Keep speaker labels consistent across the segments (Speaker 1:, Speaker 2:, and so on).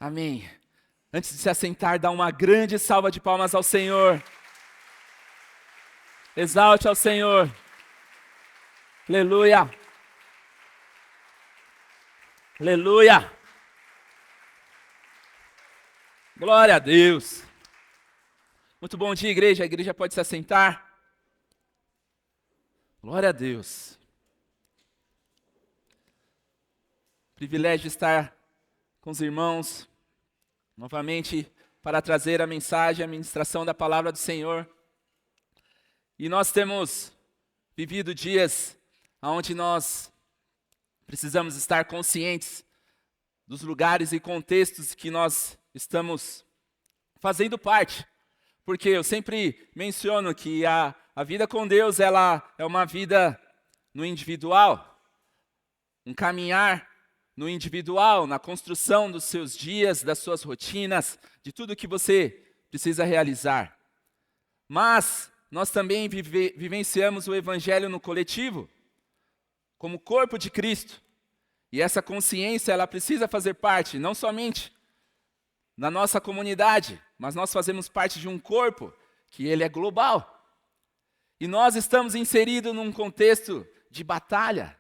Speaker 1: Amém. Antes de se assentar, dá uma grande salva de palmas ao Senhor. Exalte ao Senhor. Aleluia. Aleluia. Glória a Deus. Muito bom dia, igreja. A igreja pode se assentar. Glória a Deus. Privilégio de estar com os irmãos novamente para trazer a mensagem, a ministração da palavra do Senhor. E nós temos vivido dias onde nós precisamos estar conscientes dos lugares e contextos que nós estamos fazendo parte. Porque eu sempre menciono que a vida com Deus, ela é uma vida no individual, um caminhar no individual, na construção dos seus dias, das suas rotinas, de tudo que você precisa realizar. Mas nós também vivenciamos o Evangelho no coletivo, como corpo de Cristo. E essa consciência, ela precisa fazer parte, não somente na nossa comunidade, mas nós fazemos parte de um corpo que ele é global. E nós estamos inseridos num contexto de batalha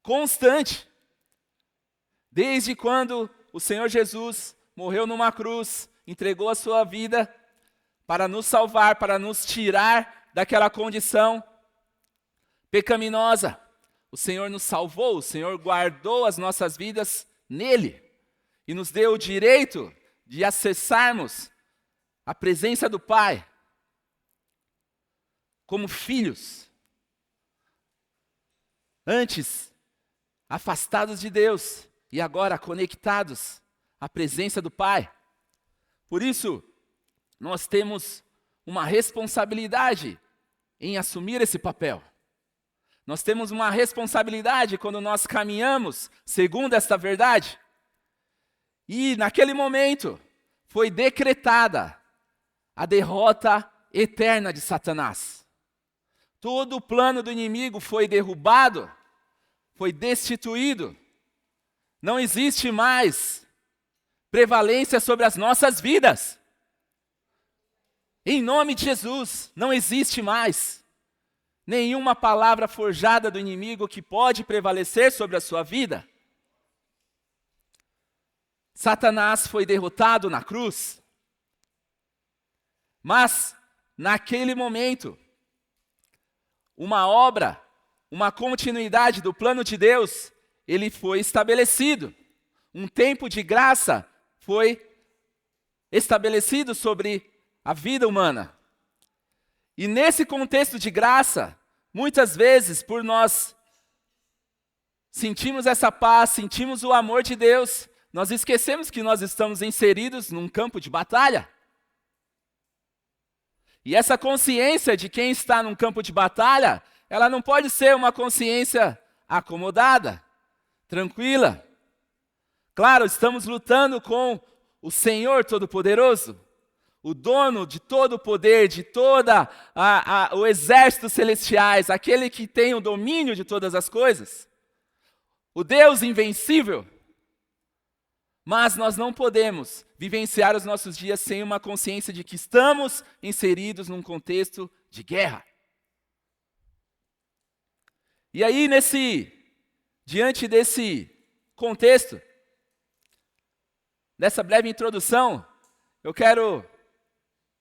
Speaker 1: constante. Desde quando o Senhor Jesus morreu numa cruz, entregou a sua vida para nos salvar, para nos tirar daquela condição pecaminosa. O Senhor nos salvou, o Senhor guardou as nossas vidas nele e nos deu o direito de acessarmos a presença do Pai como filhos. Antes, afastados de Deus e agora conectados à presença do Pai. Por isso, nós temos uma responsabilidade em assumir esse papel. Nós temos uma responsabilidade quando nós caminhamos segundo esta verdade. E naquele momento foi decretada a derrota eterna de Satanás. Todo o plano do inimigo foi derrubado, foi destituído. Não existe mais prevalência sobre as nossas vidas. Em nome de Jesus, não existe mais nenhuma palavra forjada do inimigo que pode prevalecer sobre a sua vida. Satanás foi derrotado na cruz. Mas, naquele momento, uma obra, uma continuidade do plano de Deus, ele foi estabelecido. Um tempo de graça foi estabelecido sobre a vida humana. E nesse contexto de graça, muitas vezes, por nós sentimos essa paz, sentimos o amor de Deus, nós esquecemos que nós estamos inseridos num campo de batalha. E essa consciência de quem está num campo de batalha, ela não pode ser uma consciência acomodada, tranquila. Claro, estamos lutando com o Senhor Todo-Poderoso, o dono de todo o poder, de toda o exército celestiais, aquele que tem o domínio de todas as coisas, o Deus invencível. Mas nós não podemos vivenciar os nossos dias sem uma consciência de que estamos inseridos num contexto de guerra. E aí, diante desse contexto, dessa breve introdução, eu quero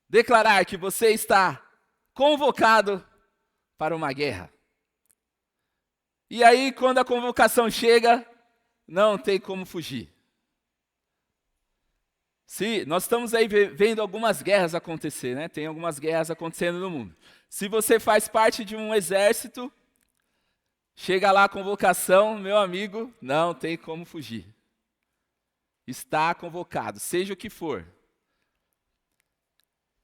Speaker 1: declarar que você está convocado para uma guerra. E aí, quando a convocação chega, não tem como fugir. Nós estamos aí vendo algumas guerras acontecer, né? Tem algumas guerras acontecendo no mundo. Se você faz parte de um exército, chega lá a convocação, meu amigo, não tem como fugir. Está convocado, seja o que for.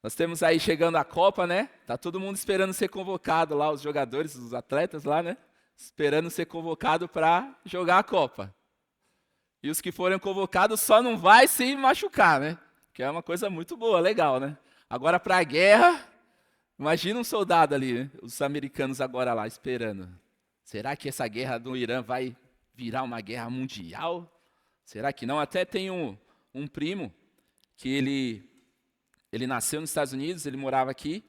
Speaker 1: Nós temos aí chegando a Copa, né? Tá todo mundo esperando ser convocado lá, os jogadores, os atletas lá, né? Esperando ser convocado para jogar a Copa. E os que forem convocados só não vai se machucar, né? Que é uma coisa muito boa, legal, né? Agora para a guerra, imagina um soldado ali, né? Os americanos agora lá esperando. Será que essa guerra do Irã vai virar uma guerra mundial? Será que não? Até tem um primo que ele nasceu nos Estados Unidos, ele morava aqui,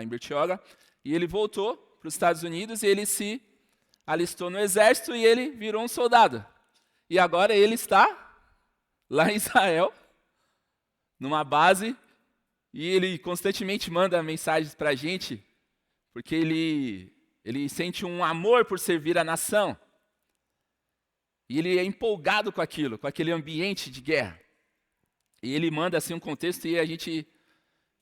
Speaker 1: em Bertioga, e ele voltou para os Estados Unidos e ele se alistou no exército e ele virou um soldado. E agora ele está lá em Israel, numa base, e ele constantemente manda mensagens para a gente, porque ele sente um amor por servir a nação. E ele é empolgado com aquilo, com aquele ambiente de guerra. E ele manda assim um contexto e a gente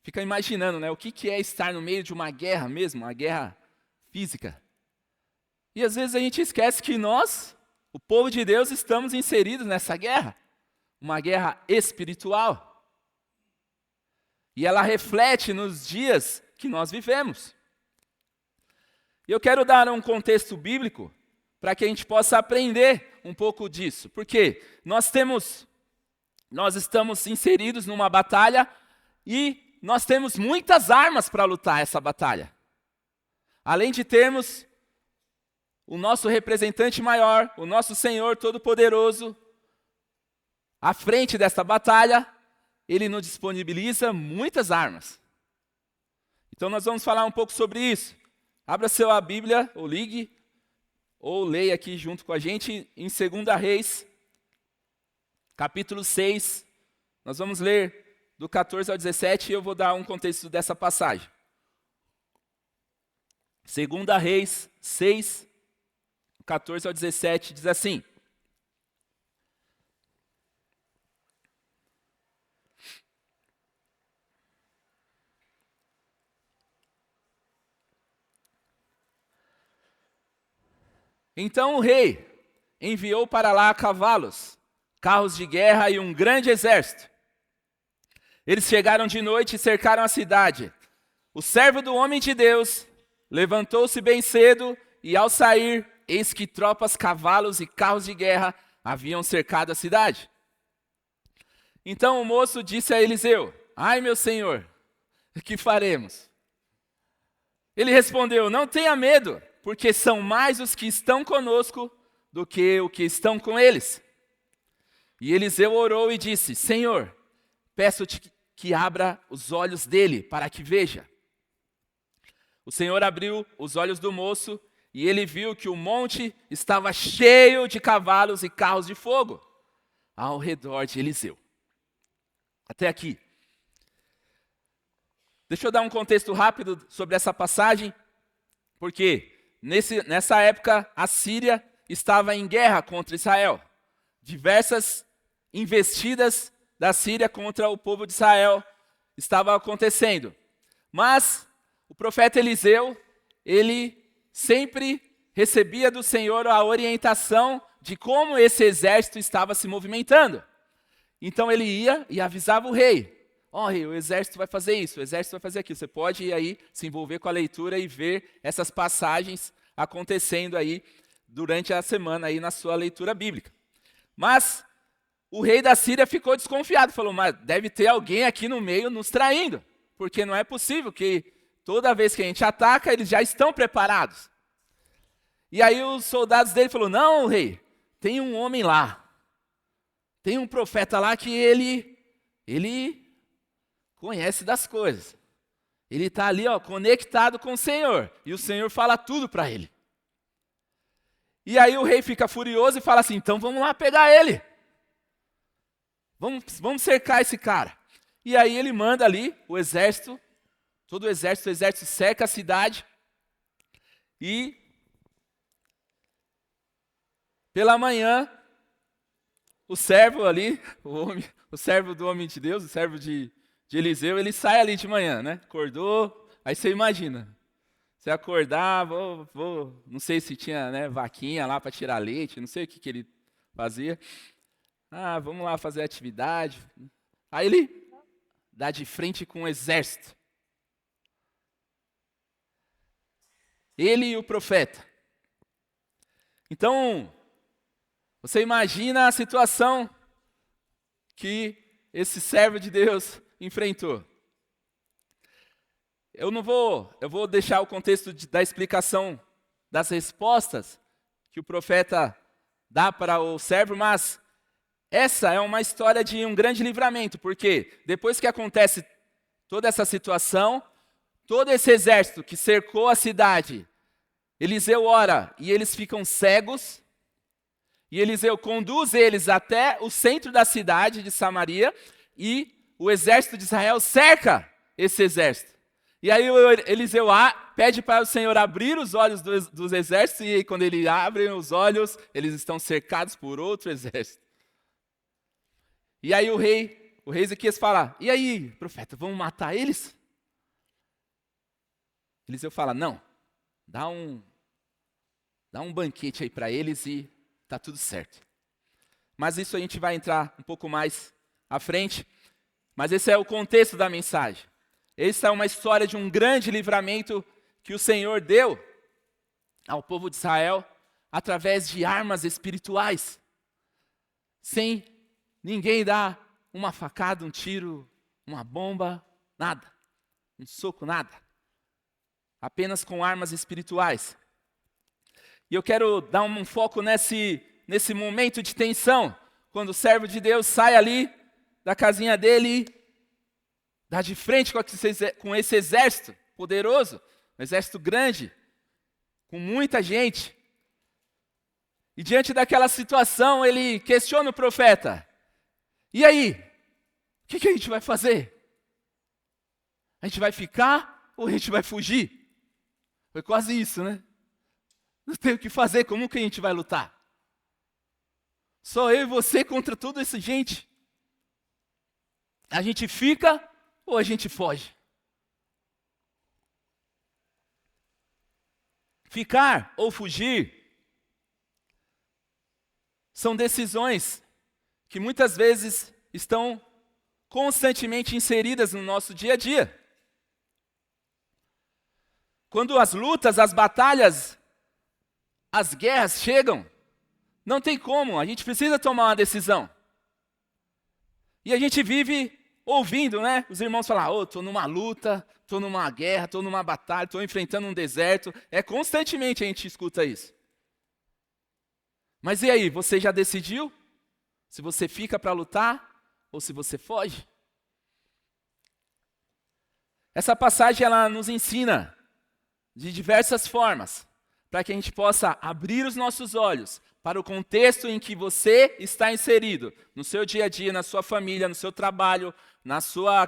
Speaker 1: fica imaginando, né, o que é estar no meio de uma guerra mesmo, uma guerra física. E às vezes a gente esquece que nós, o povo de Deus, estamos inseridos nessa guerra. Uma guerra espiritual. E ela reflete nos dias que nós vivemos. E eu quero dar um contexto bíblico para que a gente possa aprender um pouco disso. Porque nós estamos inseridos numa batalha e nós temos muitas armas para lutar essa batalha. Além de termos o nosso representante maior, o nosso Senhor Todo-Poderoso, à frente dessa batalha, Ele nos disponibiliza muitas armas. Então nós vamos falar um pouco sobre isso. Abra sua Bíblia, ou ligue, ou leia aqui junto com a gente em 2 Reis, capítulo 6. Nós vamos ler do 14 ao 17 e eu vou dar um contexto dessa passagem. 2 Reis 6, 14 ao 17, diz assim: Então o rei enviou para lá cavalos, carros de guerra e um grande exército. Eles chegaram de noite e cercaram a cidade. O servo do homem de Deus levantou-se bem cedo e, ao sair, eis que tropas, cavalos e carros de guerra haviam cercado a cidade. Então o moço disse a Eliseu: Ai, meu senhor, o que faremos? Ele respondeu: Não tenha medo, porque são mais os que estão conosco do que os que estão com eles. E Eliseu orou e disse: Senhor, peço-te que abra os olhos dele, para que veja. O Senhor abriu os olhos do moço, e ele viu que o monte estava cheio de cavalos e carros de fogo ao redor de Eliseu. Até aqui. Deixa eu dar um contexto rápido sobre essa passagem, porque nessa época a Síria estava em guerra contra Israel. Diversas investidas da Síria contra o povo de Israel estavam acontecendo. Mas o profeta Eliseu, ele sempre recebia do Senhor a orientação de como esse exército estava se movimentando. Então ele ia e avisava o rei: rei, o exército vai fazer isso, o exército vai fazer aquilo. Você pode ir aí se envolver com a leitura e ver essas passagens acontecendo aí durante a semana aí na sua leitura bíblica. Mas o rei da Síria ficou desconfiado, falou: mas deve ter alguém aqui no meio nos traindo, porque não é possível que toda vez que a gente ataca, eles já estão preparados. E aí os soldados dele falaram: não, rei, tem um homem lá, tem um profeta lá que ele conhece das coisas. Ele está ali, conectado com o Senhor, e o Senhor fala tudo para ele. E aí o rei fica furioso e fala assim: então vamos lá pegar ele. Vamos cercar esse cara. E aí ele manda ali o exército, todo o exército cerca a cidade. E pela manhã, o servo ali, o servo do homem de Deus, o servo de Eliseu, ele sai ali de manhã, né? Acordou, aí você imagina. Você acordar, não sei se tinha, né, vaquinha lá para tirar leite, não sei o que ele fazia. Vamos lá fazer atividade. Aí ele dá de frente com o exército. Ele e o profeta. Então, você imagina a situação que esse servo de Deus enfrentou. Eu vou deixar o contexto da explicação das respostas que o profeta dá para o servo, mas essa é uma história de um grande livramento, porque depois que acontece toda essa situação, todo esse exército que cercou a cidade, Eliseu ora e eles ficam cegos, e Eliseu conduz eles até o centro da cidade de Samaria, e o exército de Israel cerca esse exército. E aí Eliseu pede para o Senhor abrir os olhos dos exércitos, e aí, quando ele abre os olhos, eles estão cercados por outro exército. E aí o rei Ezequias fala, e aí, profeta, vamos matar eles? Eliseu fala, não, dá um banquete aí para eles e está tudo certo. Mas isso a gente vai entrar um pouco mais à frente. Mas esse é o contexto da mensagem. Essa é uma história de um grande livramento que o Senhor deu ao povo de Israel através de armas espirituais. Sem ninguém dar uma facada, um tiro, uma bomba, nada. Um soco, nada. Apenas com armas espirituais. E eu quero dar um foco nesse momento de tensão, quando o servo de Deus sai ali da casinha dele, dá de frente com esse exército poderoso, um exército grande, com muita gente. E diante daquela situação, ele questiona o profeta. E aí? O que a gente vai fazer? A gente vai ficar ou a gente vai fugir? Foi quase isso, né? Não tem o que fazer, como que a gente vai lutar? Só eu e você contra toda essa gente. A gente fica ou a gente foge? Ficar ou fugir são decisões que muitas vezes estão constantemente inseridas no nosso dia a dia. Quando as lutas, as batalhas, as guerras chegam, não tem como, a gente precisa tomar uma decisão. E a gente vive ouvindo, né? Os irmãos falam, estou numa luta, estou numa guerra, estou numa batalha, estou enfrentando um deserto. Constantemente a gente escuta isso. Mas e aí, você já decidiu? Se você fica para lutar ou se você foge? Essa passagem ela nos ensina de diversas formas, para que a gente possa abrir os nossos olhos para o contexto em que você está inserido, no seu dia a dia, na sua família, no seu trabalho, na sua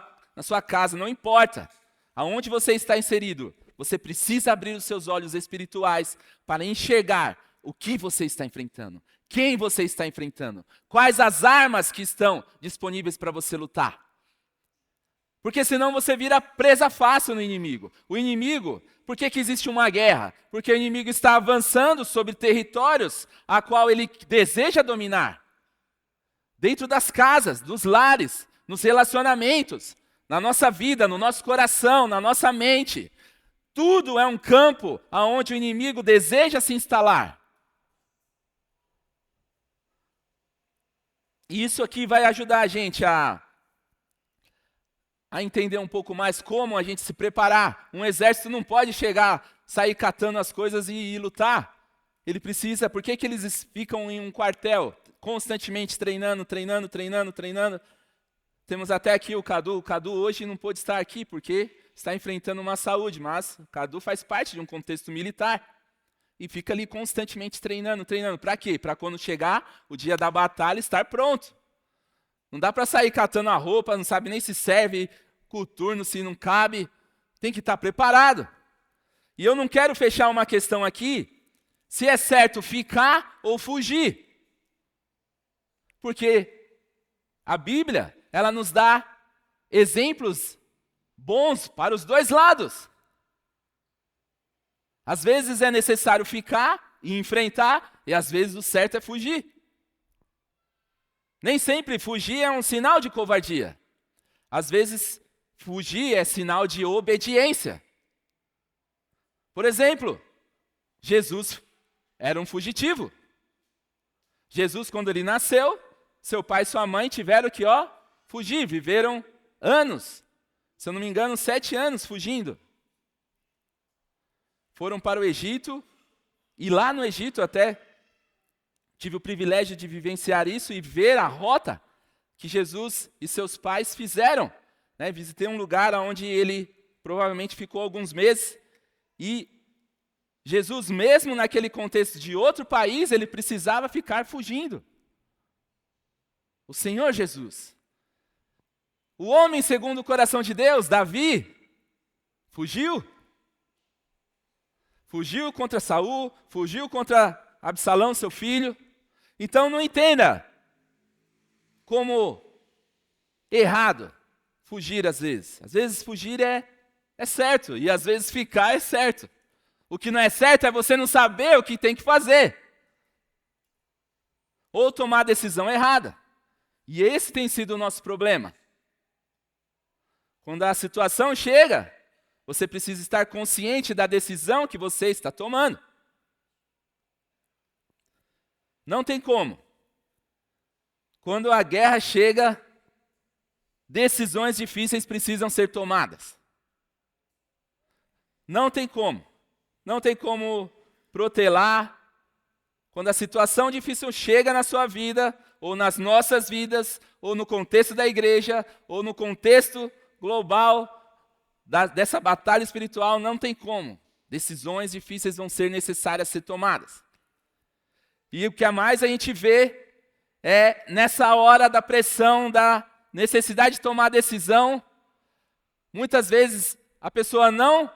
Speaker 1: casa, não importa aonde você está inserido, você precisa abrir os seus olhos espirituais para enxergar o que você está enfrentando, quem você está enfrentando, quais as armas que estão disponíveis para você lutar. Porque senão você vira presa fácil no inimigo. O inimigo, por que existe uma guerra? Porque o inimigo está avançando sobre territórios a qual ele deseja dominar. Dentro das casas, dos lares, nos relacionamentos, na nossa vida, no nosso coração, na nossa mente. Tudo é um campo onde o inimigo deseja se instalar. E isso aqui vai ajudar a gente a entender um pouco mais como a gente se preparar. Um exército não pode sair catando as coisas e lutar. Ele precisa, por que eles ficam em um quartel, constantemente treinando? Temos até aqui o Cadu. O Cadu hoje não pôde estar aqui porque está enfrentando uma saúde, mas o Cadu faz parte de um contexto militar. E fica ali constantemente treinando. Para quê? Para quando chegar o dia da batalha estar pronto. Não dá para sair catando a roupa, não sabe nem se serve coturno, se não cabe. Tem que estar preparado. E eu não quero fechar uma questão aqui, se é certo ficar ou fugir. Porque a Bíblia, ela nos dá exemplos bons para os dois lados. Às vezes é necessário ficar e enfrentar, e às vezes o certo é fugir. Nem sempre fugir é um sinal de covardia. Às vezes, fugir é sinal de obediência. Por exemplo, Jesus era um fugitivo. Jesus, quando ele nasceu, seu pai e sua mãe tiveram que fugir. Viveram anos, se eu não me engano, 7 anos fugindo. Foram para o Egito, e lá no Egito até tive o privilégio de vivenciar isso e ver a rota que Jesus e seus pais fizeram. Né? Visitei um lugar onde ele provavelmente ficou alguns meses e Jesus, mesmo naquele contexto de outro país, ele precisava ficar fugindo. O Senhor Jesus. O homem segundo o coração de Deus, Davi, fugiu. Fugiu contra Saul, fugiu contra Absalão, seu filho. Então não entenda como errado fugir às vezes. Às vezes fugir é certo e às vezes ficar é certo. O que não é certo é você não saber o que tem que fazer. Ou tomar a decisão errada. E esse tem sido o nosso problema. Quando a situação chega, você precisa estar consciente da decisão que você está tomando. Não tem como. Quando a guerra chega, decisões difíceis precisam ser tomadas. Não tem como. Não tem como protelar. Quando a situação difícil chega na sua vida, ou nas nossas vidas, ou no contexto da igreja, ou no contexto global dessa batalha espiritual, não tem como. Decisões difíceis vão ser necessárias ser tomadas. E o que mais a gente vê é nessa hora da pressão, da necessidade de tomar decisão, muitas vezes a pessoa não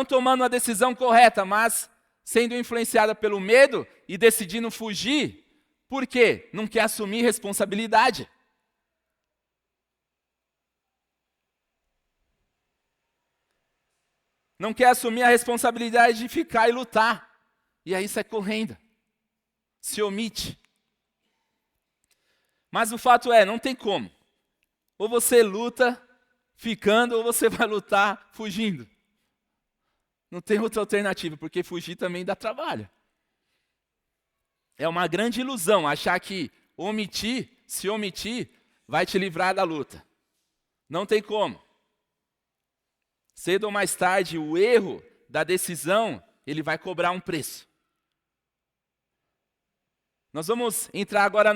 Speaker 1: tomando a decisão correta, mas sendo influenciada pelo medo e decidindo fugir. Por quê? Não quer assumir responsabilidade. Não quer assumir a responsabilidade de ficar e lutar. E aí sai correndo. Se omite. Mas o fato é, não tem como. Ou você luta ficando, ou você vai lutar fugindo. Não tem outra alternativa, porque fugir também dá trabalho. É uma grande ilusão achar que se omitir, vai te livrar da luta. Não tem como. Cedo ou mais tarde, o erro da decisão, ele vai cobrar um preço. Nós vamos entrar agora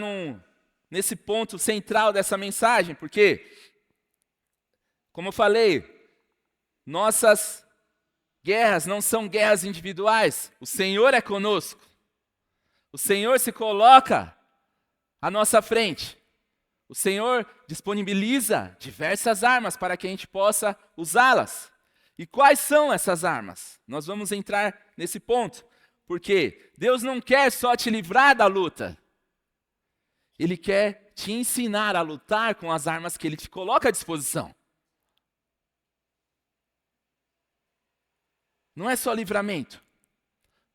Speaker 1: nesse ponto central dessa mensagem, porque, como eu falei, nossas guerras não são guerras individuais. O Senhor é conosco. O Senhor se coloca à nossa frente. O Senhor disponibiliza diversas armas para que a gente possa usá-las. E quais são essas armas? Nós vamos entrar nesse ponto. Porque Deus não quer só te livrar da luta. Ele quer te ensinar a lutar com as armas que Ele te coloca à disposição. Não é só livramento.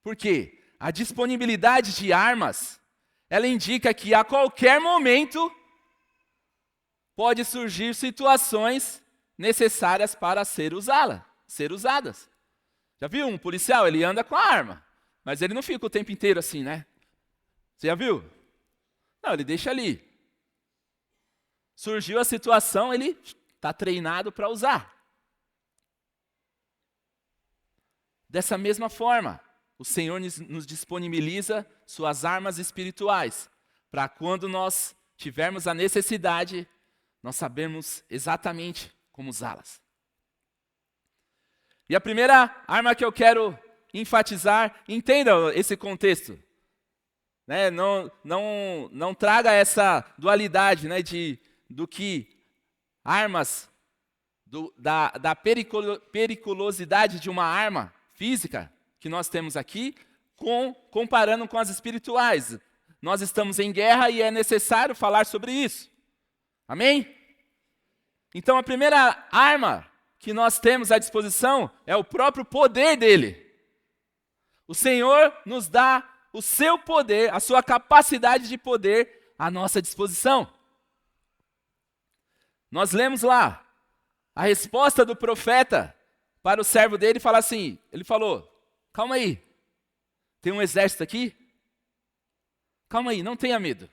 Speaker 1: Por quê? A disponibilidade de armas, ela indica que a qualquer momento pode surgir situações necessárias para ser usadas. Já viu um policial? Ele anda com a arma, mas ele não fica o tempo inteiro assim, né? Você já viu? Não, ele deixa ali. Surgiu a situação, ele está treinado para usar. Dessa mesma forma, o Senhor nos disponibiliza suas armas espirituais, para quando nós tivermos a necessidade, nós sabemos exatamente como usá-las. E a primeira arma que eu quero enfatizar, entenda esse contexto. Né? Não traga essa dualidade, né, do que armas, da periculosidade de uma arma física que nós temos aqui, comparando com as espirituais. Nós estamos em guerra e é necessário falar sobre isso. Amém? Então a primeira arma que nós temos à disposição é o próprio poder dele. O Senhor nos dá o seu poder, a sua capacidade de poder à nossa disposição. Nós lemos lá a resposta do profeta para o servo dele, fala assim, ele falou: calma aí, tem um exército aqui? Calma aí, não tenha medo.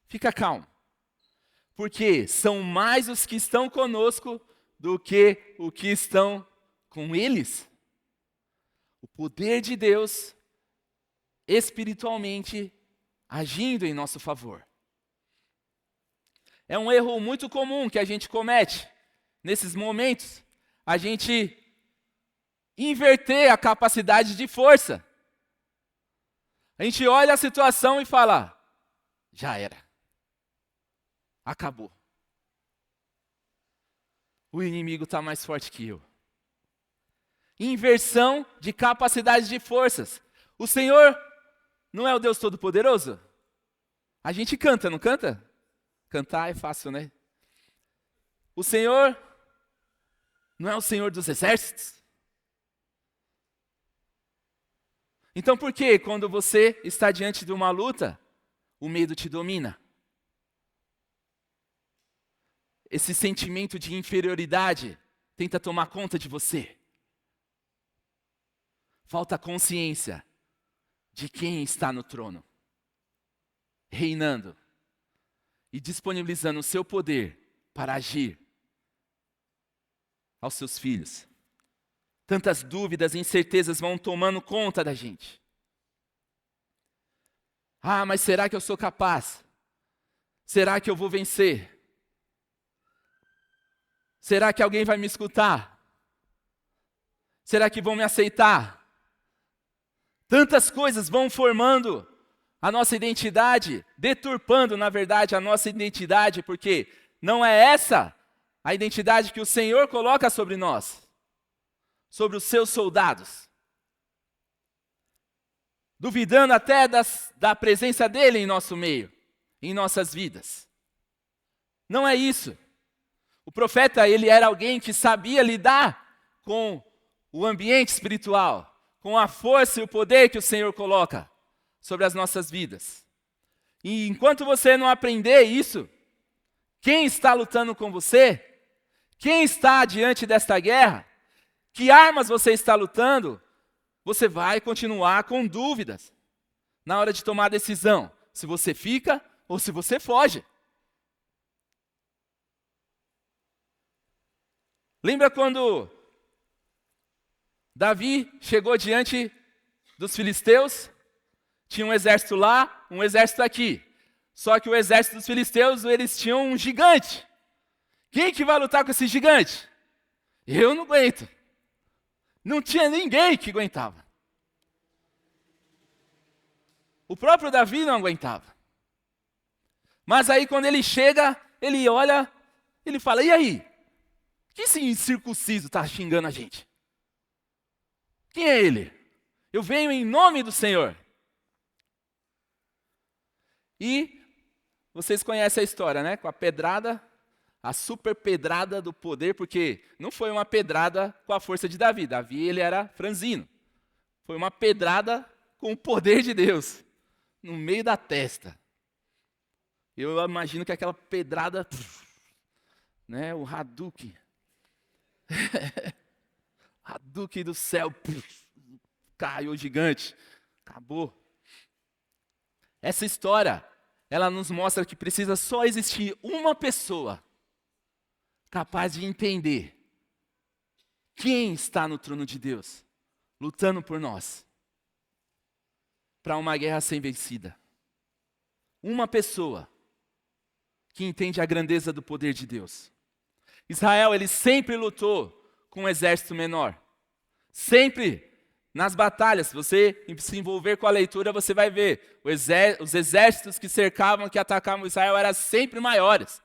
Speaker 1: Fica calmo. Porque são mais os que estão conosco do que os que estão com eles. O poder de Deus espiritualmente agindo em nosso favor. É um erro muito comum que a gente comete nesses momentos, a gente inverter a capacidade de força. A gente olha a situação e fala, já era, acabou. O inimigo está mais forte que eu. Inversão de capacidade de forças. O Senhor não é o Deus Todo-Poderoso? A gente canta, não canta? Cantar é fácil, né? O Senhor não é o Senhor dos exércitos? Então por que quando você está diante de uma luta, o medo te domina? Esse sentimento de inferioridade tenta tomar conta de você. Falta consciência de quem está no trono, reinando e disponibilizando o seu poder para agir aos seus filhos. Tantas dúvidas e incertezas vão tomando conta da gente. Ah, mas será que eu sou capaz? Será que eu vou vencer? Será que alguém vai me escutar? Será que vão me aceitar? Tantas coisas vão formando a nossa identidade, deturpando, na verdade, a nossa identidade, porque não é essa a identidade que o Senhor coloca sobre nós, sobre os seus soldados. Duvidando até da presença dele em nosso meio, em nossas vidas. Não é isso. O profeta, ele era alguém que sabia lidar com o ambiente espiritual, com a força e o poder que o Senhor coloca sobre as nossas vidas. E enquanto você não aprender isso, quem está lutando com você, quem está diante desta guerra, que armas você está lutando, você vai continuar com dúvidas na hora de tomar a decisão, se você fica ou se você foge. Lembra quando Davi chegou diante dos filisteus? Tinha um exército lá, um exército aqui. Só que o exército dos filisteus, eles tinham um gigante. Quem que vai lutar com esse gigante? Eu não aguento. Não tinha ninguém que aguentava. O próprio Davi não aguentava. Mas aí quando ele chega, ele olha, ele fala, e aí? Que esse incircunciso está xingando a gente? Quem é ele? Eu venho em nome do Senhor. E vocês conhecem a história, né? Com a pedrada, a super pedrada do poder, porque não foi uma pedrada com a força de Davi. Davi, ele era franzino. Foi uma pedrada com o poder de Deus, no meio da testa. Eu imagino que aquela pedrada, né? O Hadouken. Hadouken do céu, caiu gigante, acabou. Essa história, ela nos mostra que precisa só existir uma pessoa capaz de entender quem está no trono de Deus, lutando por nós, para uma guerra sem vencida. Uma pessoa que entende a grandeza do poder de Deus. Israel, ele sempre lutou com um exército menor. Sempre nas batalhas, se você se envolver com a leitura, você vai ver. Os exércitos que cercavam, que atacavam Israel, eram sempre maiores.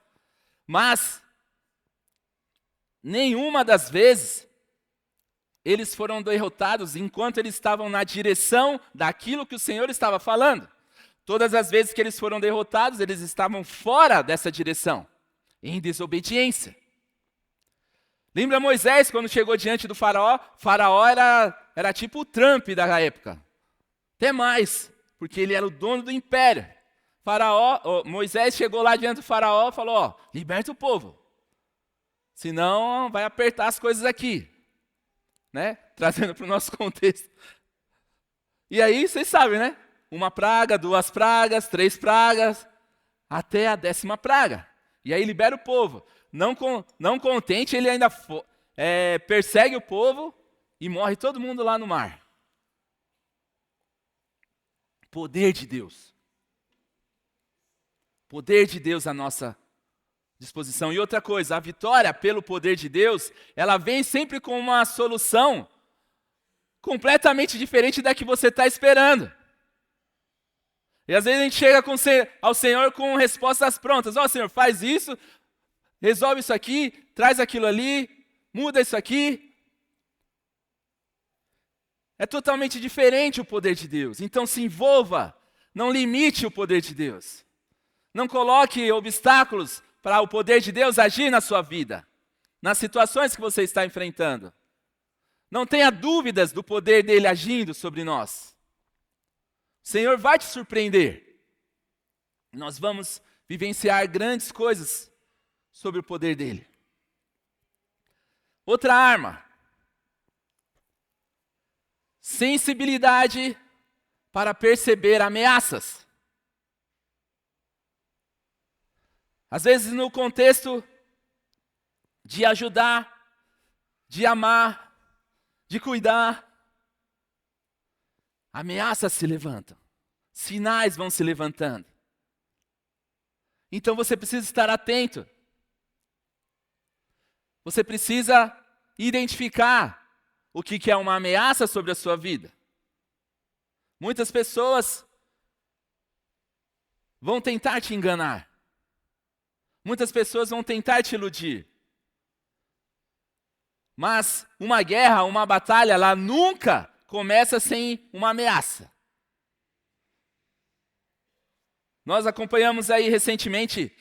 Speaker 1: Mas, nenhuma das vezes, eles foram derrotados enquanto eles estavam na direção daquilo que o Senhor estava falando. Todas as vezes que eles foram derrotados, eles estavam fora dessa direção, em desobediência. Lembra Moisés, quando chegou diante do faraó? Faraó era tipo o Trump da época. Até mais, porque ele era o dono do império. Moisés chegou lá diante do faraó e falou, liberta o povo. Senão vai apertar as coisas aqui. Né? Trazendo para o nosso contexto. E aí, vocês sabem, né? 1 praga, 2 pragas, 3 pragas, até a 10ª praga. E aí libera o povo. Não contente, ele ainda persegue o povo e morre todo mundo lá no mar. poder de Deus. Poder de Deus à nossa disposição. E outra coisa, a vitória pelo poder de Deus, ela vem sempre com uma solução completamente diferente da que você está esperando. E às vezes a gente chega ao Senhor com respostas prontas. Ó, Senhor, faz isso, resolve isso aqui, traz aquilo ali, muda isso aqui. É totalmente diferente o poder de Deus. Então se envolva, não limite o poder de Deus. Não coloque obstáculos para o poder de Deus agir na sua vida, nas situações que você está enfrentando. Não tenha dúvidas do poder dele agindo sobre nós. O Senhor vai te surpreender. Nós vamos vivenciar grandes coisas sobre o poder dele. Outra arma. Sensibilidade para perceber ameaças. Às vezes no contexto de ajudar, de amar, de cuidar, ameaças se levantam, sinais vão se levantando. Então você precisa estar atento. Você precisa identificar o que é uma ameaça sobre a sua vida. Muitas pessoas vão tentar te enganar. Muitas pessoas vão tentar te iludir. Mas uma guerra, uma batalha, ela nunca começa sem uma ameaça. Nós acompanhamos aí recentemente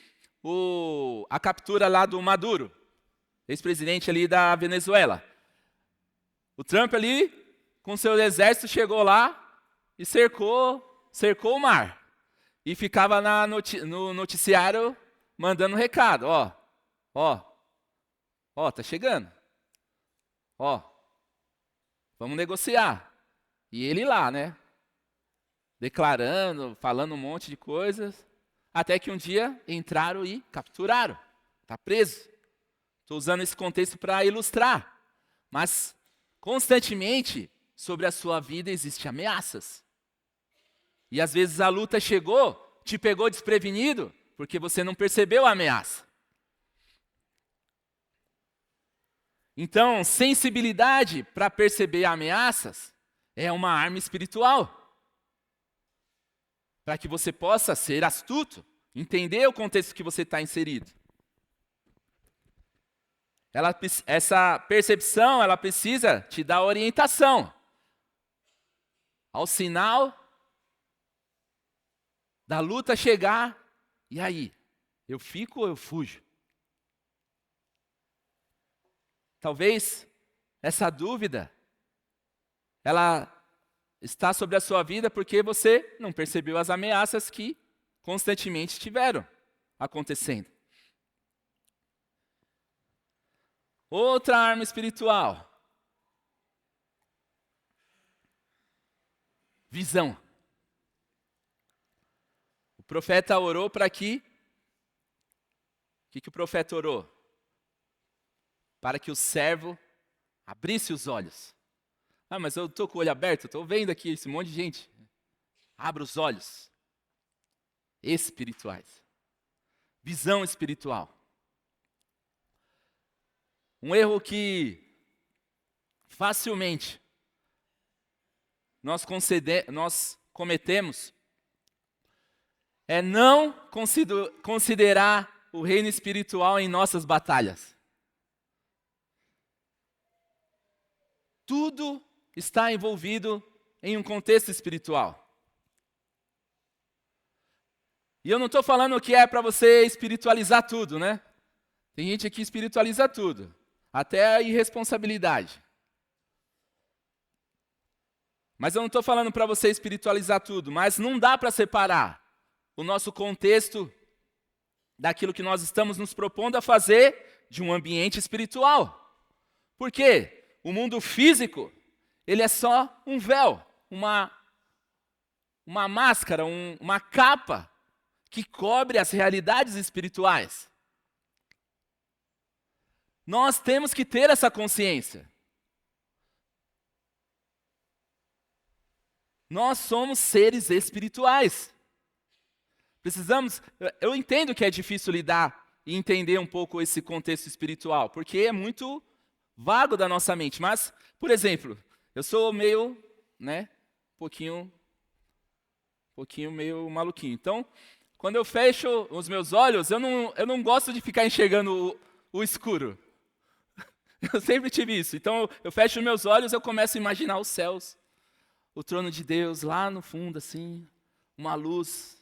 Speaker 1: a captura lá do Maduro, ex-presidente ali da Venezuela. O Trump ali, com seu exército, chegou lá e cercou o mar. E ficava no noticiário mandando recado, tá chegando. Vamos negociar. E ele lá, né? Declarando, falando um monte de coisas. Até que um dia entraram e capturaram. Está preso. Estou usando esse contexto para ilustrar. Mas, constantemente, sobre a sua vida existem ameaças. E às vezes a luta chegou, te pegou desprevenido, porque você não percebeu a ameaça. Então, sensibilidade para perceber ameaças é uma arma espiritual. Para que você possa ser astuto, entender o contexto que você está inserido. Essa percepção, ela precisa te dar orientação. Ao sinal da luta chegar, e aí? Eu fico ou eu fujo? Talvez essa dúvida, ela está sobre a sua vida porque você não percebeu as ameaças que constantemente estiveram acontecendo. Outra arma espiritual. Visão. O profeta orou para que... O que o profeta orou? Para que o servo abrisse os olhos. Ah, mas eu estou com o olho aberto, estou vendo aqui esse monte de gente. Abra os olhos espirituais. Visão espiritual. Um erro que facilmente nós cometemos é não considerar o reino espiritual em nossas batalhas. Tudo está envolvido em um contexto espiritual. E eu não estou falando que é para você espiritualizar tudo, né? Tem gente que espiritualiza tudo, até a irresponsabilidade. Mas eu não estou falando para você espiritualizar tudo, mas não dá para separar o nosso contexto daquilo que nós estamos nos propondo a fazer de um ambiente espiritual. Por quê? O mundo físico, ele é só um véu, uma máscara, uma capa que cobre as realidades espirituais. Nós temos que ter essa consciência. Nós somos seres espirituais. Precisamos, eu entendo que é difícil lidar e entender um pouco esse contexto espiritual, porque é muito vago da nossa mente. Mas, por exemplo, eu sou meio, um pouquinho meio maluquinho. Então, quando eu fecho os meus olhos, eu não gosto de ficar enxergando o escuro. Eu sempre tive isso. Então, eu fecho os meus olhos, eu começo a imaginar os céus, o trono de Deus lá no fundo, assim, uma luz,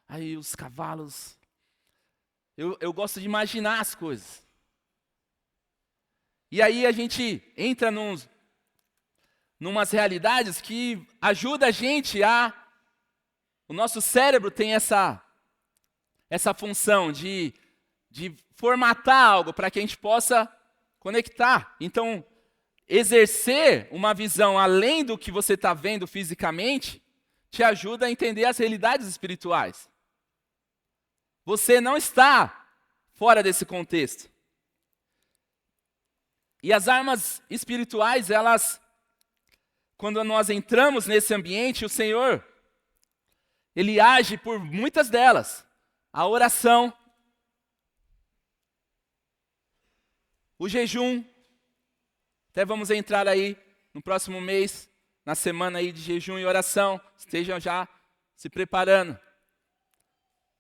Speaker 1: aí os cavalos. Eu gosto de imaginar as coisas. E aí a gente entra numas realidades que ajuda a gente a... O nosso cérebro tem essa função de formatar algo para que a gente possa conectar. Então, exercer uma visão além do que você está vendo fisicamente te ajuda a entender as realidades espirituais. Você não está fora desse contexto. E as armas espirituais, quando nós entramos nesse ambiente, o Senhor, Ele age por muitas delas. A oração, o jejum, até vamos entrar aí no próximo mês, na semana aí de jejum e oração, estejam já se preparando.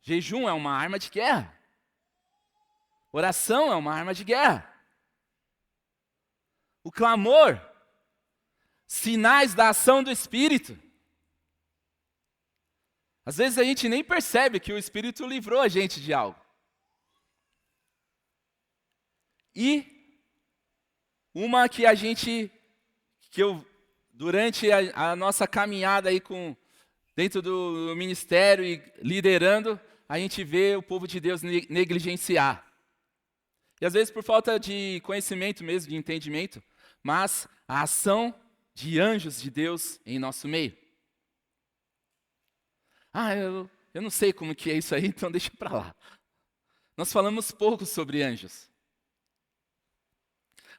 Speaker 1: Jejum é uma arma de guerra. Oração é uma arma de guerra. O clamor, sinais da ação do Espírito. Às vezes a gente nem percebe que o Espírito livrou a gente de algo. E uma que durante a nossa caminhada aí dentro do ministério e liderando, a gente vê o povo de Deus negligenciar. E às vezes por falta de conhecimento mesmo, de entendimento, mas a ação de anjos de Deus em nosso meio. Eu não sei como que é isso aí, então deixa para lá. Nós falamos pouco sobre anjos.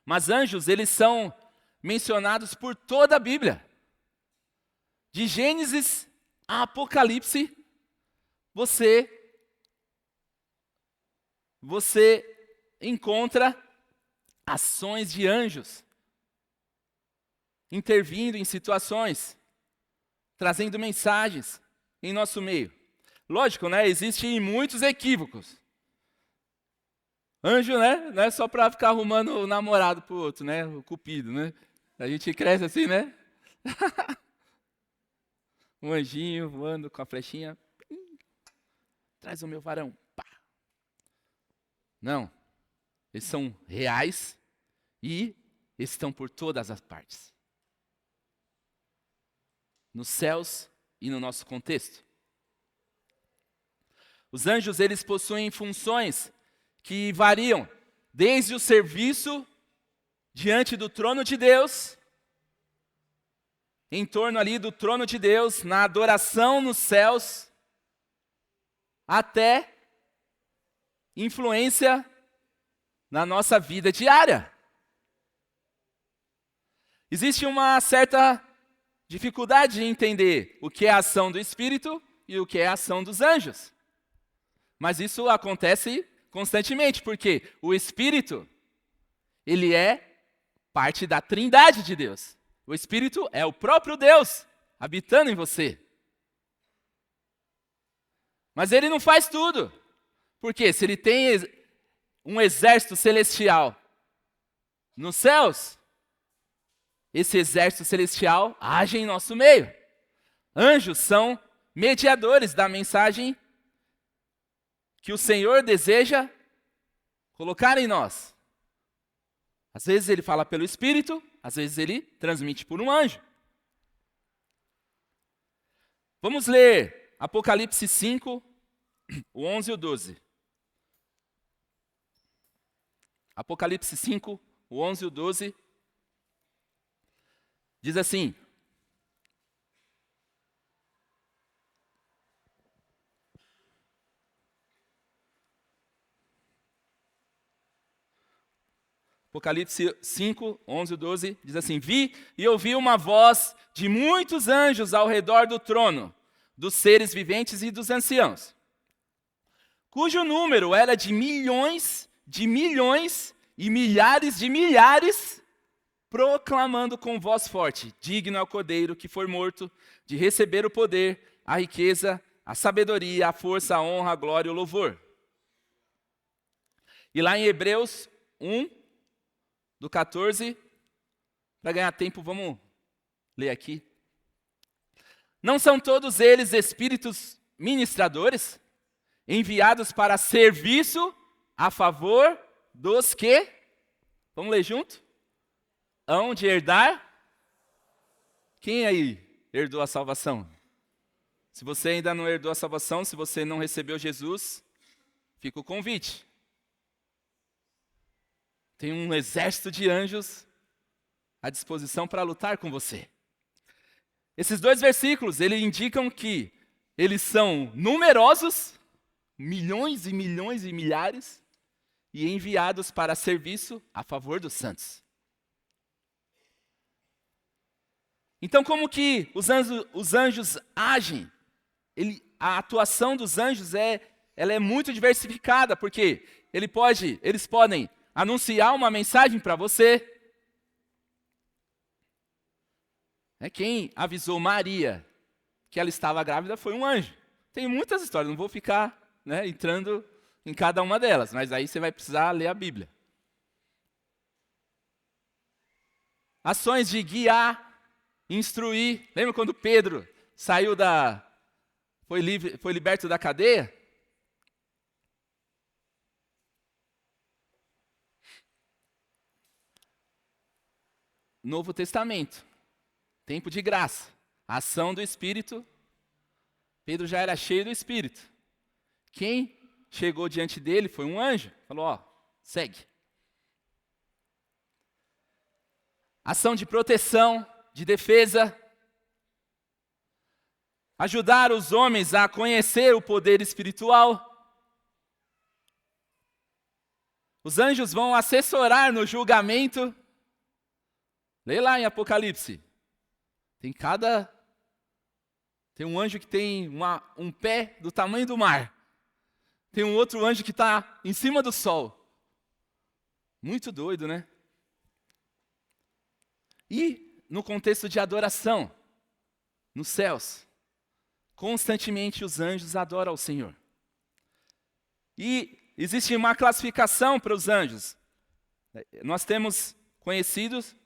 Speaker 1: Mas anjos, eles são mencionados por toda a Bíblia. De Gênesis a Apocalipse, você encontra ações de anjos intervindo em situações, trazendo mensagens em nosso meio. Lógico, existem muitos equívocos. Anjo, não é só para ficar arrumando o namorado pro outro, o cupido, A gente cresce assim, Um anjinho voando com a flechinha. Traz o meu varão. Pá. Não. Eles são reais e estão por todas as partes. Nos céus e no nosso contexto. Os anjos, eles possuem funções que variam desde o serviço diante do trono de Deus, em torno ali do trono de Deus, na adoração nos céus, até influência na nossa vida diária. Existe uma certa dificuldade de entender o que é a ação do Espírito e o que é a ação dos anjos. Mas isso acontece constantemente, porque o Espírito, ele é parte da Trindade de Deus. O Espírito é o próprio Deus habitando em você. Mas ele não faz tudo. Porque se ele tem um exército celestial nos céus, esse exército celestial age em nosso meio. Anjos são mediadores da mensagem que o Senhor deseja colocar em nós. Às vezes ele fala pelo Espírito, às vezes ele transmite por um anjo. Vamos ler Apocalipse 5, o 11 e o 12. Apocalipse 5, o 11 e o 12. Diz assim: Apocalipse 5, 11 e 12, diz assim: Vi e ouvi uma voz de muitos anjos ao redor do trono, dos seres viventes e dos anciãos, cujo número era de milhões e milhares de milhares, proclamando com voz forte: digno é o Cordeiro que foi morto de receber o poder, a riqueza, a sabedoria, a força, a honra, a glória e o louvor. E lá em Hebreus 1, do 14, para ganhar tempo, vamos ler aqui. Não são todos eles espíritos ministradores, enviados para serviço a favor dos que, vamos ler junto? Hão de herdar? Quem aí herdou a salvação? Se você ainda não herdou a salvação, se você não recebeu Jesus, fica o convite. Tem um exército de anjos à disposição para lutar com você. Esses dois versículos, eles indicam que eles são numerosos, milhões e milhões e milhares, e enviados para serviço a favor dos santos. Então, como que os anjos agem? A atuação dos anjos ela é muito diversificada, porque eles podem anunciar uma mensagem para você. Quem avisou Maria que ela estava grávida foi um anjo. Tem muitas histórias, não vou ficar entrando em cada uma delas, mas aí você vai precisar ler a Bíblia. Ações de guiar, instruir. Lembra quando Pedro foi liberto da cadeia? Novo Testamento, tempo de graça, ação do Espírito. Pedro já era cheio do Espírito. Quem chegou diante dele foi um anjo. Falou, segue. Ação de proteção, de defesa. Ajudar os homens a conhecer o poder espiritual. Os anjos vão assessorar no julgamento. Lê lá em Apocalipse. Tem um anjo que tem um pé do tamanho do mar. Tem um outro anjo que está em cima do sol. Muito doido, né? E no contexto de adoração, nos céus, constantemente os anjos adoram ao Senhor. E existe uma classificação para os anjos. Nós temos conhecidos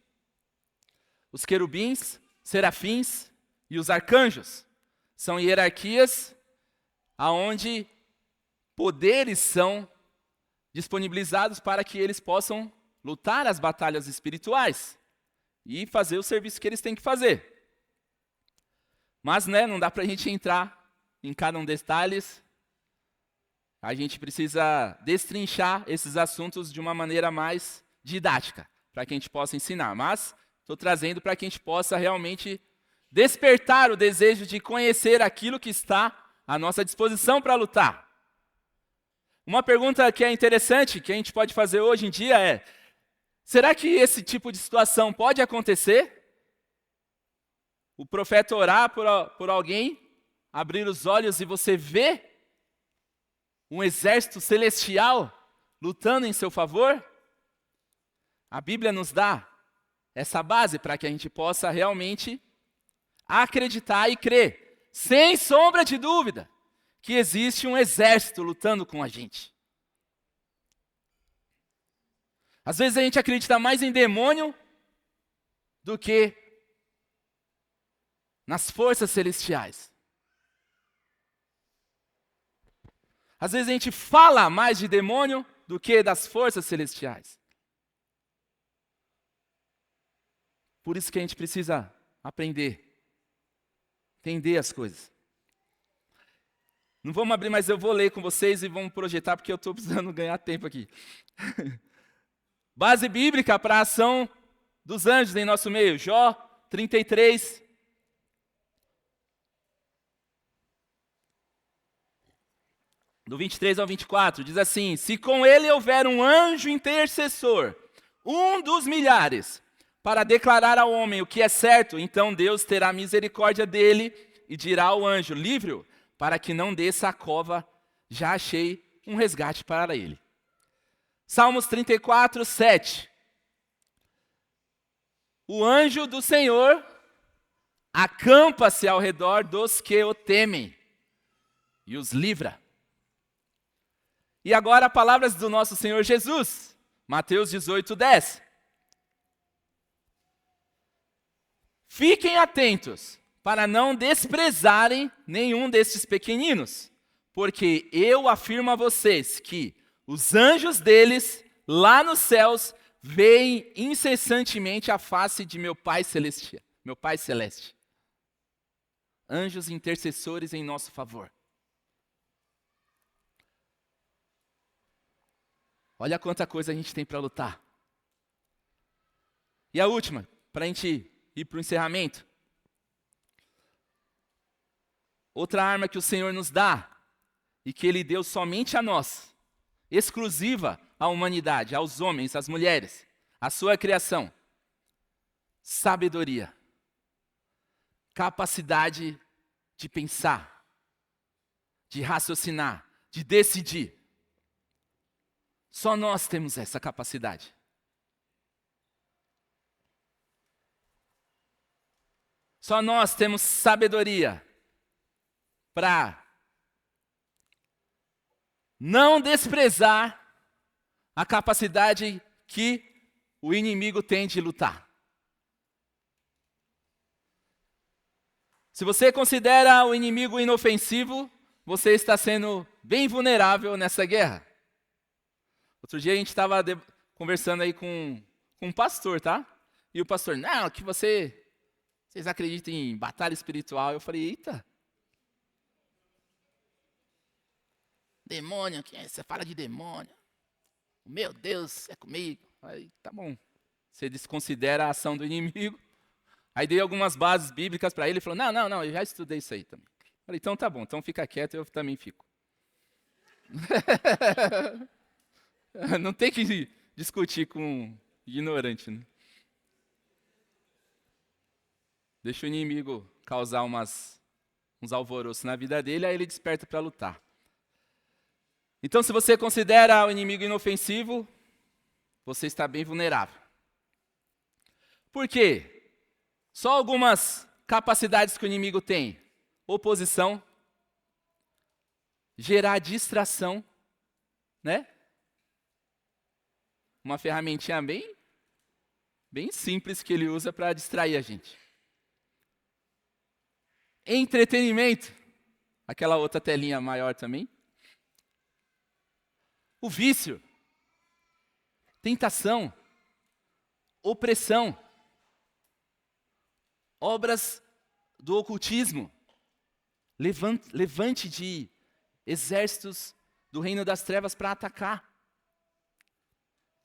Speaker 1: os querubins, serafins e os arcanjos. São hierarquias aonde poderes são disponibilizados para que eles possam lutar as batalhas espirituais e fazer o serviço que eles têm que fazer. Mas não dá para a gente entrar em cada um detalhes. A gente precisa destrinchar esses assuntos de uma maneira mais didática, para que a gente possa ensinar. Mas estou trazendo para que a gente possa realmente despertar o desejo de conhecer aquilo que está à nossa disposição para lutar. Uma pergunta que é interessante, que a gente pode fazer hoje em dia é: será que esse tipo de situação pode acontecer? O profeta orar por alguém, abrir os olhos e você vê um exército celestial lutando em seu favor? A Bíblia nos dá essa base para que a gente possa realmente acreditar e crer, sem sombra de dúvida, que existe um exército lutando com a gente. Às vezes a gente acredita mais em demônio do que nas forças celestiais. Às vezes a gente fala mais de demônio do que das forças celestiais. Por isso que a gente precisa aprender, entender as coisas. Não vamos abrir, mas eu vou ler com vocês e vamos projetar, porque eu estou precisando ganhar tempo aqui. Base bíblica para a ação dos anjos em nosso meio. Jó 33. Do 23 ao 24, diz assim: se com ele houver um anjo intercessor, um dos milhares, para declarar ao homem o que é certo, então Deus terá misericórdia dele e dirá ao anjo: livre-o, para que não desça a cova, já achei um resgate para ele. Salmos 34, 7. O anjo do Senhor acampa-se ao redor dos que o temem e os livra. E agora palavras do nosso Senhor Jesus, Mateus 18, 10. Fiquem atentos para não desprezarem nenhum destes pequeninos, porque eu afirmo a vocês que os anjos deles, lá nos céus, veem incessantemente a face de meu Pai Celeste. Anjos intercessores em nosso favor. Olha quanta coisa a gente tem para lutar. E a última, para a gente ir para o encerramento. Outra arma que o Senhor nos dá, e que Ele deu somente a nós, exclusiva à humanidade, aos homens, às mulheres, à sua criação. Sabedoria. Capacidade de pensar, de raciocinar, de decidir. Só nós temos essa capacidade. Só nós temos sabedoria para não desprezar a capacidade que o inimigo tem de lutar. Se você considera o inimigo inofensivo, você está sendo bem vulnerável nessa guerra. Outro dia a gente estava conversando aí com um pastor, tá? E o pastor, não, que vocês acreditam em batalha espiritual. Eu falei, eita. Demônio, você fala de demônio. Meu Deus, é comigo. Aí, tá bom. Você desconsidera a ação do inimigo. Aí dei algumas bases bíblicas para ele. Ele falou, não, eu já estudei isso aí também. Eu falei, então tá bom, então fica quieto, eu também fico. Não tem que discutir com ignorante, né? Deixa o inimigo causar uns alvoroços na vida dele, aí ele desperta para lutar. Então, se você considera o inimigo inofensivo, você está bem vulnerável. Por quê? Só algumas capacidades que o inimigo tem. Oposição, gerar distração, né? Uma ferramentinha bem simples que ele usa para distrair a gente. Entretenimento, aquela outra telinha maior também. O vício, tentação, opressão, obras do ocultismo, levante de exércitos do reino das trevas para atacar,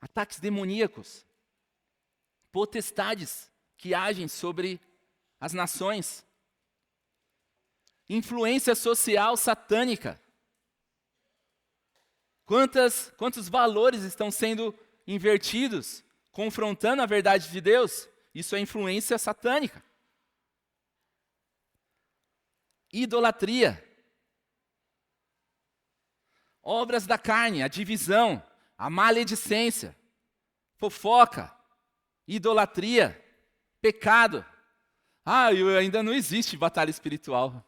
Speaker 1: ataques demoníacos, potestades que agem sobre as nações, influência social satânica. Quantos valores estão sendo invertidos, confrontando a verdade de Deus? Isso é influência satânica. Idolatria. Obras da carne, a divisão, a maledicência, fofoca, idolatria, pecado. Ainda não existe batalha espiritual.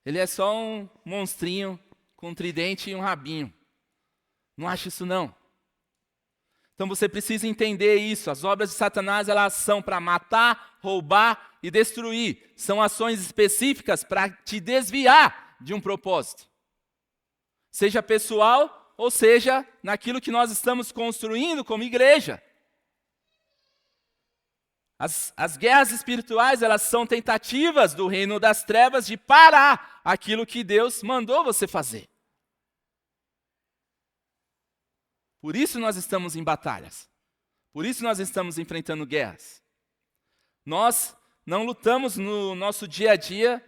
Speaker 1: Ele é só um monstrinho com um tridente e um rabinho. Não acho isso não. Então você precisa entender isso. As obras de Satanás, elas são para matar, roubar e destruir. São ações específicas para te desviar de um propósito. Seja pessoal ou seja naquilo que nós estamos construindo como igreja. As guerras espirituais, elas são tentativas do reino das trevas de parar aquilo que Deus mandou você fazer. Por isso nós estamos em batalhas. Por isso nós estamos enfrentando guerras. Nós não lutamos no nosso dia a dia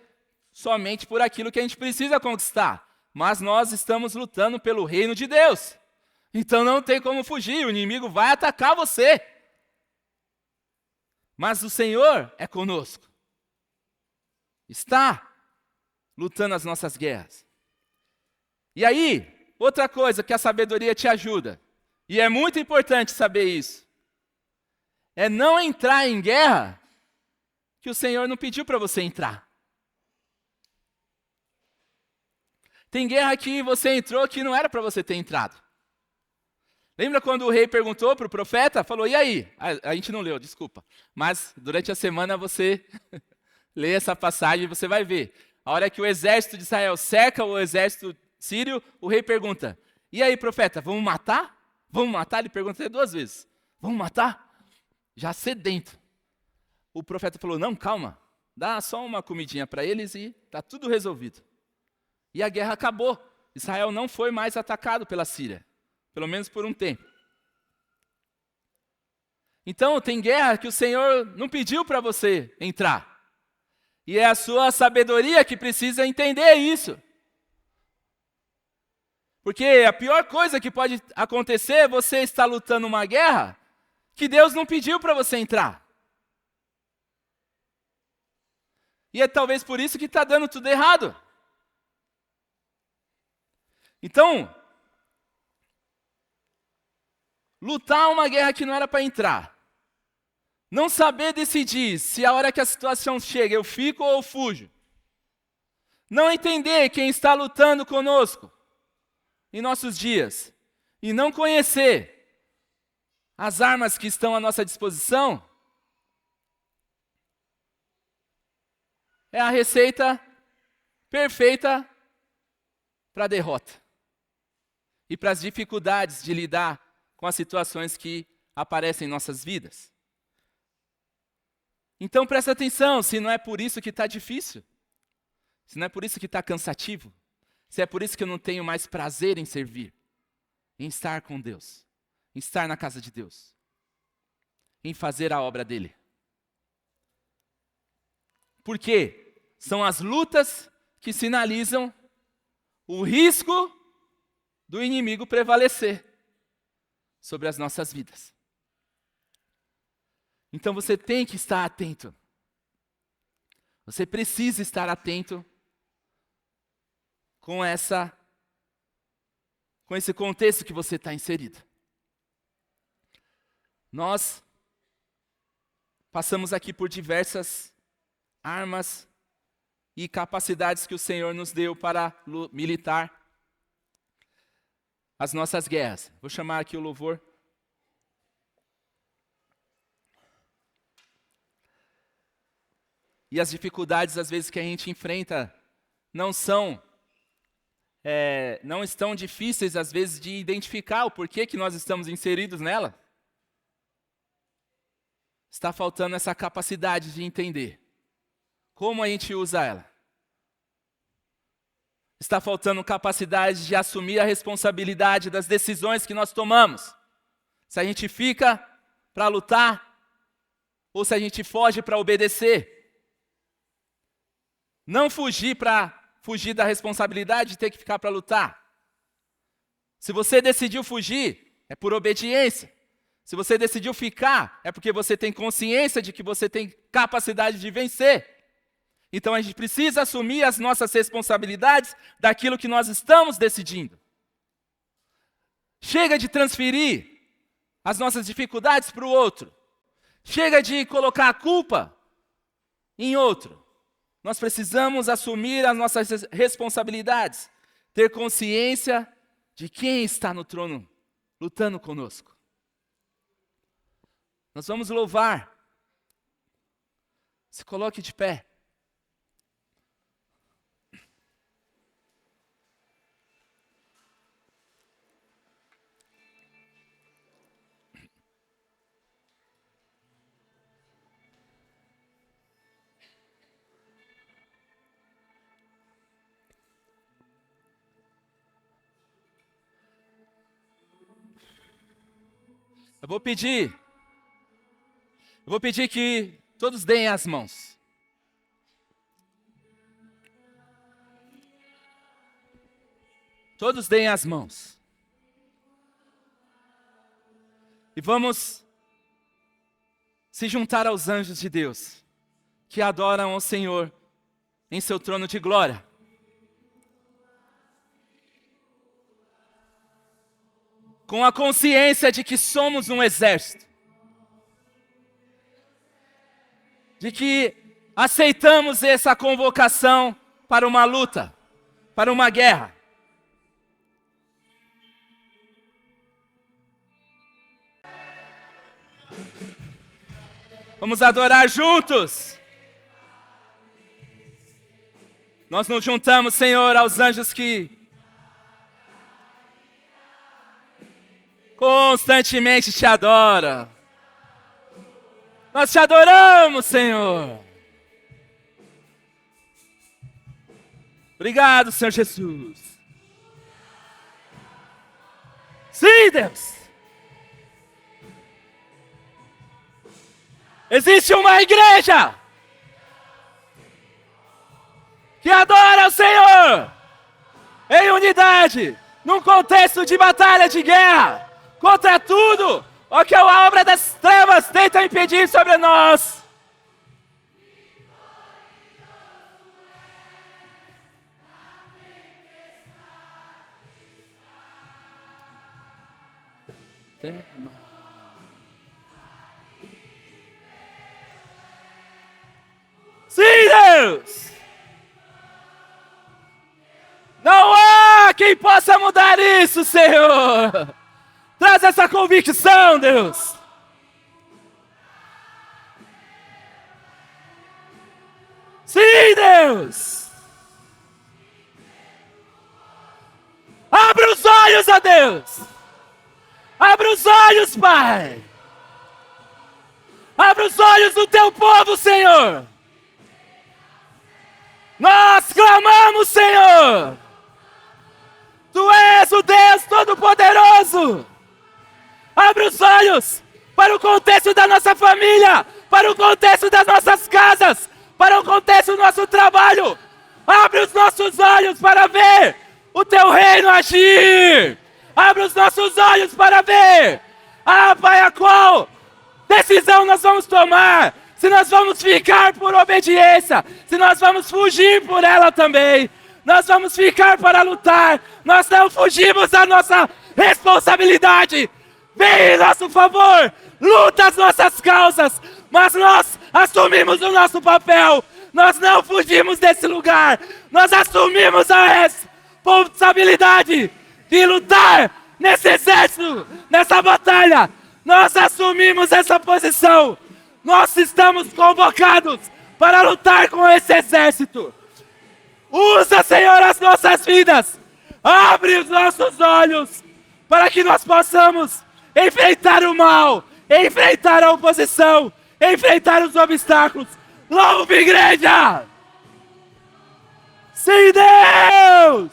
Speaker 1: somente por aquilo que a gente precisa conquistar, mas nós estamos lutando pelo reino de Deus. Então não tem como fugir, o inimigo vai atacar você. Mas o Senhor é conosco. Está lutando as nossas guerras. E aí, outra coisa que a sabedoria te ajuda, e é muito importante saber isso, é não entrar em guerra que o Senhor não pediu para você entrar. Tem guerra que você entrou que não era para você ter entrado. Lembra quando o rei perguntou para o profeta? Falou, e aí? A gente não leu, desculpa. Mas durante a semana você lê essa passagem e você vai ver. A hora que o exército de Israel cerca o exército sírio, o rei pergunta, e aí, profeta, vamos matar? Vamos matar? Ele pergunta 2 vezes. Vamos matar? Já sedento. O profeta falou, não, calma. Dá só uma comidinha para eles e está tudo resolvido. E a guerra acabou. Israel não foi mais atacado pela Síria. Pelo menos por um tempo. Então, tem guerra que o Senhor não pediu para você entrar. E é a sua sabedoria que precisa entender isso. Porque a pior coisa que pode acontecer é você estar lutando uma guerra que Deus não pediu para você entrar. E é talvez por isso que está dando tudo errado. Então, lutar uma guerra que não era para entrar. Não saber decidir se a hora que a situação chega eu fico ou eu fujo. Não entender quem está lutando conosco em nossos dias. E não conhecer as armas que estão à nossa disposição. É a receita perfeita para a derrota. E para as dificuldades de lidar com as situações que aparecem em nossas vidas. Então presta atenção, se não é por isso que está difícil, se não é por isso que está cansativo, se é por isso que eu não tenho mais prazer em servir, em estar com Deus, em estar na casa de Deus, em fazer a obra dele. Porque são as lutas que sinalizam o risco do inimigo prevalecer sobre as nossas vidas. Então você tem que estar atento. Você precisa estar atento com esse contexto que você está inserido. Nós passamos aqui por diversas armas e capacidades que o Senhor nos deu para militar as nossas guerras. Vou chamar aqui o louvor. E as dificuldades, às vezes, que a gente enfrenta não estão difíceis, às vezes, de identificar o porquê que nós estamos inseridos nela. Está faltando essa capacidade de entender como a gente usa ela. Está faltando capacidade de assumir a responsabilidade das decisões que nós tomamos. Se a gente fica para lutar ou se a gente foge para obedecer. Não fugir para fugir da responsabilidade de ter que ficar para lutar. Se você decidiu fugir, é por obediência. Se você decidiu ficar, é porque você tem consciência de que você tem capacidade de vencer. Então a gente precisa assumir as nossas responsabilidades daquilo que nós estamos decidindo. Chega de transferir as nossas dificuldades para o outro. Chega de colocar a culpa em outro. Nós precisamos assumir as nossas responsabilidades, ter consciência de quem está no trono lutando conosco. Nós vamos louvar. Se coloque de pé. Eu vou pedir que todos deem as mãos. Todos deem as mãos. E vamos se juntar aos anjos de Deus, que adoram ao Senhor em seu trono de glória. Com a consciência de que somos um exército. De que aceitamos essa convocação para uma luta, para uma guerra. Vamos adorar juntos. Nós nos juntamos, Senhor, aos anjos que constantemente te adoram. Nós te adoramos, Senhor. Obrigado, Senhor Jesus. Sim, Deus. Existe uma igreja que adora o Senhor em unidade, num contexto de batalha, de guerra, contra tudo o que a obra das trevas tenta impedir sobre nós. Sim, Deus! Não há quem possa mudar isso, Senhor! Traz essa convicção, Deus! Sim, Deus! Abra os olhos, ó Deus! Abra os olhos, Pai! Abra os olhos do teu povo, Senhor! Nós clamamos, Senhor! Tu és o Deus Todo-Poderoso! Abre os olhos para o contexto da nossa família, para o contexto das nossas casas, para o contexto do nosso trabalho. Abre os nossos olhos para ver o teu reino agir. Abre os nossos olhos para ver, Pai, a qual decisão nós vamos tomar. Se nós vamos ficar por obediência, se nós vamos fugir por ela também. Nós vamos ficar para lutar. Nós não fugimos da nossa responsabilidade. Vem em nosso favor, luta as nossas causas, mas nós assumimos o nosso papel. Nós não fugimos desse lugar. Nós assumimos a responsabilidade de lutar nesse exército, nessa batalha. Nós assumimos essa posição. Nós estamos convocados para lutar com esse exército. Usa, Senhor, as nossas vidas. Abre os nossos olhos para que nós possamos enfrentar o mal, enfrentar a oposição, enfrentar os obstáculos. Louve, igreja! Sim, Deus!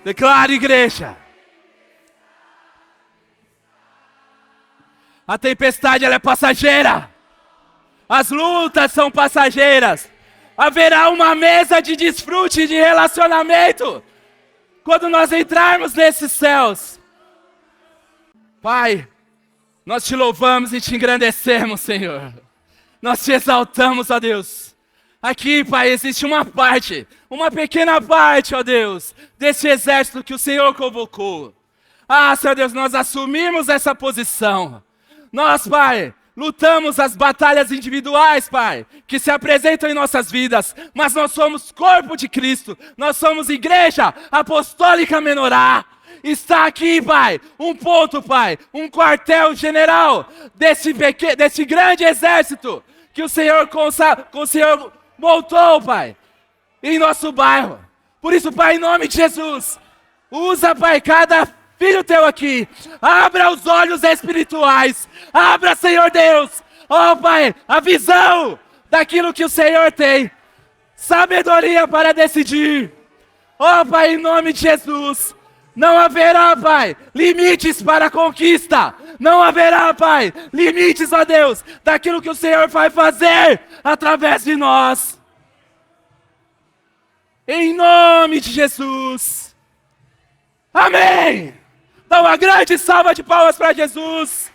Speaker 1: Declare, igreja. A tempestade, ela é passageira. As lutas são passageiras. Haverá uma mesa de desfrute, de relacionamento, quando nós entrarmos nesses céus. Pai, nós te louvamos e te engrandecemos, Senhor. Nós te exaltamos, ó Deus. Aqui, Pai, existe uma parte, uma pequena parte, ó Deus, desse exército que o Senhor convocou. Senhor Deus, nós assumimos essa posição. Nós, Pai, lutamos as batalhas individuais, Pai, que se apresentam em nossas vidas, mas nós somos corpo de Cristo, nós somos igreja apostólica menorá. Está aqui, Pai, um ponto, Pai, um quartel-general desse grande exército que o Senhor montou, Pai, em nosso bairro. Por isso, Pai, em nome de Jesus, usa, Pai, cada filho teu aqui, abra os olhos espirituais, abra, Senhor Deus, Pai, a visão daquilo que o Senhor tem, sabedoria para decidir, Pai, em nome de Jesus. Não haverá, Pai, limites para a conquista, não haverá, Pai, limites, ó Deus, daquilo que o Senhor vai fazer através de nós, em nome de Jesus. Amém! Dá uma grande salva de palmas para Jesus.